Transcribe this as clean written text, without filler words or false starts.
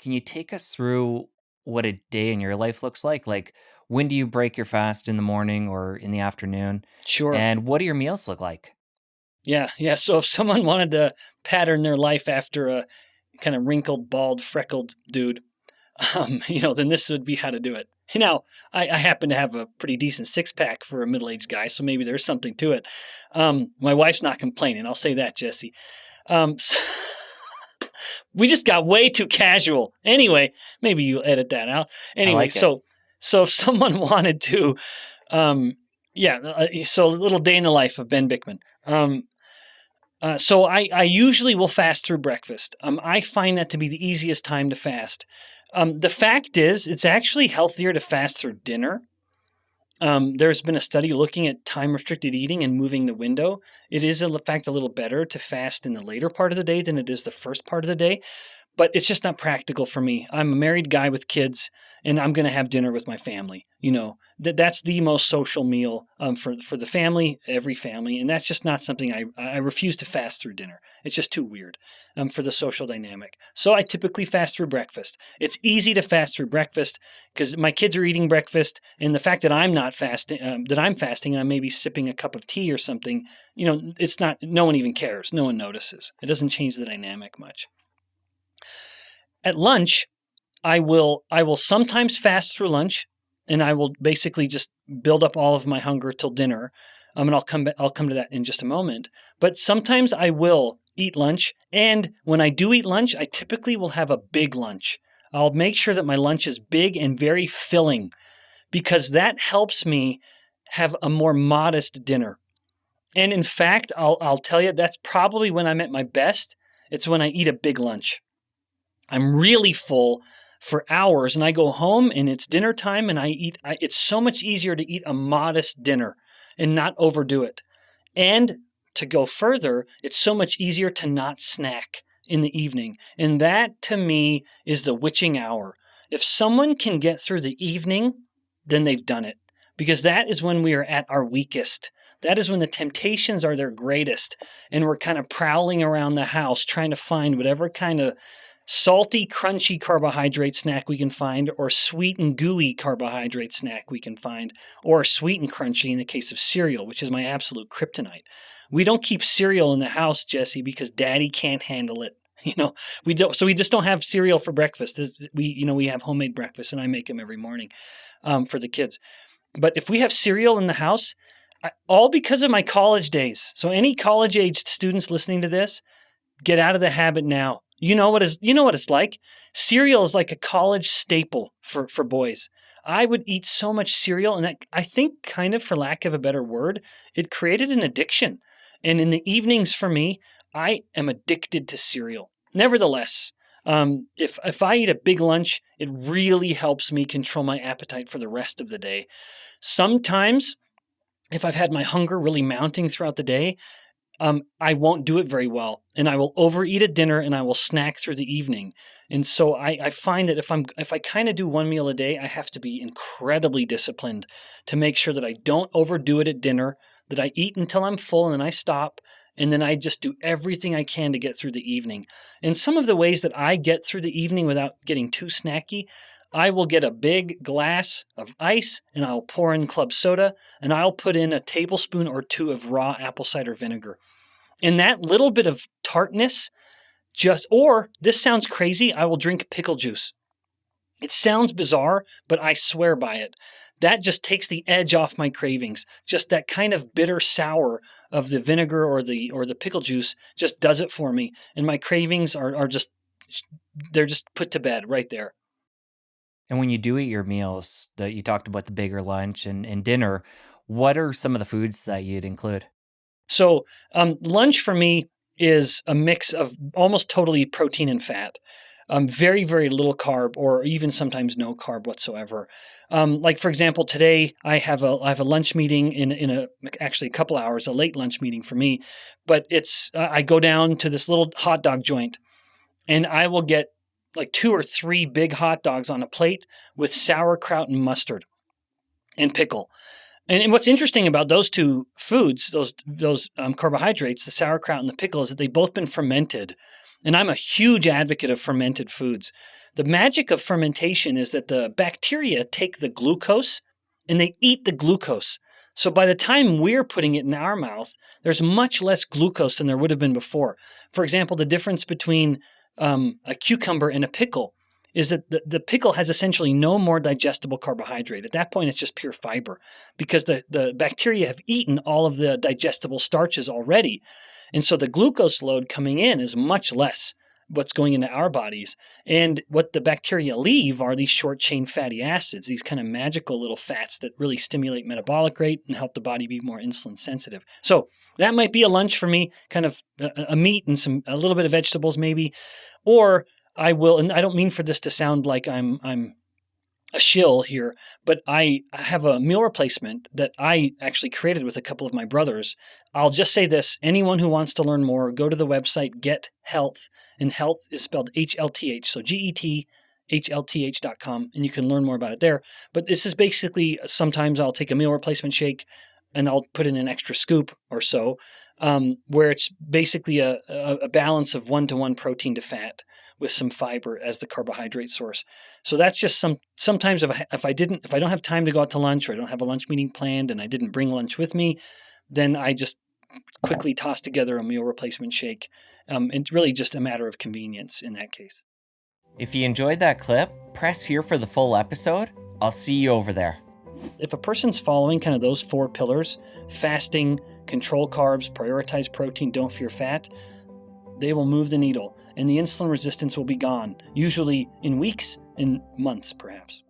Can you take us through what a day in your life looks like? Like, when do you break your fast in the morning or in the afternoon? Sure. And what do your meals look like? Yeah. Yeah. So if someone wanted to pattern their life after a kind of wrinkled, bald, freckled dude, then this would be how to do it. I happen to have a pretty decent six pack for a middle aged guy, so maybe there's something to it. My wife's not complaining. I'll say that, Jesse. So we just got way too casual. Anyway, maybe you edit that out. I Anyway, like it. so if someone wanted to, so a little day in the life of Ben Bikman. So I usually will fast through breakfast. I find that to be the easiest time to fast. The fact is, it's actually healthier to fast through dinner. There's been a study looking at time-restricted eating and moving the window. It is, in fact, a little better to fast in the later part of the day than it is the first part of the day. But it's just not practical for me. I'm a married guy with kids, and I'm going to have dinner with my family. That's the most social meal for the family, every family, and that's just not something I refuse to fast through dinner. It's just too weird for the social dynamic. So I typically fast through breakfast. It's easy to fast through breakfast because my kids are eating breakfast, and the fact that I'm not fasting, that I'm fasting, and I'm maybe sipping a cup of tea or something, it's not. No one even cares. No one notices. It doesn't change the dynamic much. At lunch, I will sometimes fast through lunch, and I will basically just build up all of my hunger till dinner. And I'll come to that in just a moment. But sometimes I will eat lunch, and when I do eat lunch, I typically will have a big lunch. I'll make sure that my lunch is big and very filling because that helps me have a more modest dinner. And in fact, I'll tell you that's probably when I'm at my best. It's when I eat a big lunch. I'm really full for hours and I go home and it's dinner time and it's so much easier to eat a modest dinner and not overdo it. And to go further, it's so much easier to not snack in the evening. And that to me is the witching hour. If someone can get through the evening, then they've done it because that is when we are at our weakest. That is when the temptations are their greatest and we're kind of prowling around the house trying to find whatever kind of salty, crunchy carbohydrate snack we can find, or sweet and gooey carbohydrate snack we can find, or sweet and crunchy in the case of cereal, which is my absolute kryptonite. We don't keep cereal in the house, Jesse, because Daddy can't handle it. We don't. So we just don't have cereal for breakfast. We have homemade breakfast, and I make them every morning for the kids. But if we have cereal in the house, all because of my college days. So any college-aged students listening to this, get out of the habit now. You know what it's like? Cereal is like a college staple for boys. I would eat so much cereal, and that, I think, kind of for lack of a better word, it created an addiction. And in the evenings for me, I am addicted to cereal. Nevertheless, if I eat a big lunch, it really helps me control my appetite for the rest of the day. Sometimes, if I've had my hunger really mounting throughout the day, I won't do it very well, and I will overeat at dinner, and I will snack through the evening. And so I find that if I kind of do one meal a day, I have to be incredibly disciplined to make sure that I don't overdo it at dinner, that I eat until I'm full, and then I stop, and then I just do everything I can to get through the evening. And some of the ways that I get through the evening without getting too snacky, I will get a big glass of ice, and I'll pour in club soda, and I'll put in a tablespoon or two of raw apple cider vinegar. And that little bit of tartness, or this sounds crazy, I will drink pickle juice. It sounds bizarre, but I swear by it. That just takes the edge off my cravings. Just that kind of bitter sour of the vinegar or the pickle juice just does it for me. And my cravings are just, they're just put to bed right there. And when you do eat your meals, that you talked about the bigger lunch and dinner, what are some of the foods that you'd include? So lunch for me is a mix of almost totally protein and fat. Very, very little carb, or even sometimes no carb whatsoever. Like for example, today I have a lunch meeting in actually a couple hours, a late lunch meeting for me. But it's I go down to this little hot dog joint, and I will get like 2 or 3 big hot dogs on a plate with sauerkraut and mustard and pickle. And what's interesting about those two foods, those carbohydrates, the sauerkraut and the pickle, is that they've both been fermented. And I'm a huge advocate of fermented foods. The magic of fermentation is that the bacteria take the glucose and they eat the glucose. So by the time we're putting it in our mouth, there's much less glucose than there would have been before. For example, the difference between a cucumber and a pickle is that the pickle has essentially no more digestible carbohydrate. At that point, it's just pure fiber because the bacteria have eaten all of the digestible starches already. And so the glucose load coming in is much less what's going into our bodies. And what the bacteria leave are these short chain fatty acids, these kind of magical little fats that really stimulate metabolic rate and help the body be more insulin sensitive. So that might be a lunch for me, kind of a meat and a little bit of vegetables maybe. Or I will, and I don't mean for this to sound like I'm a shill here, but I have a meal replacement that I actually created with a couple of my brothers. I'll just say this: anyone who wants to learn more, go to the website Get Health, and health is spelled HLTH, so GETHLTH.com, and you can learn more about it there. But this is basically, sometimes I'll take a meal replacement shake and I'll put in an extra scoop or so, where it's basically a balance of 1-to-1 protein to fat with some fiber as the carbohydrate source. So that's just sometimes if I don't have time to go out to lunch, or I don't have a lunch meeting planned and I didn't bring lunch with me, then I just quickly toss together a meal replacement shake. It's really just a matter of convenience in that case. If you enjoyed that clip, press here for the full episode. I'll see you over there. If a person's following kind of those 4 pillars, fasting, control carbs, prioritize protein, don't fear fat, they will move the needle, and the insulin resistance will be gone, usually in weeks and months, perhaps.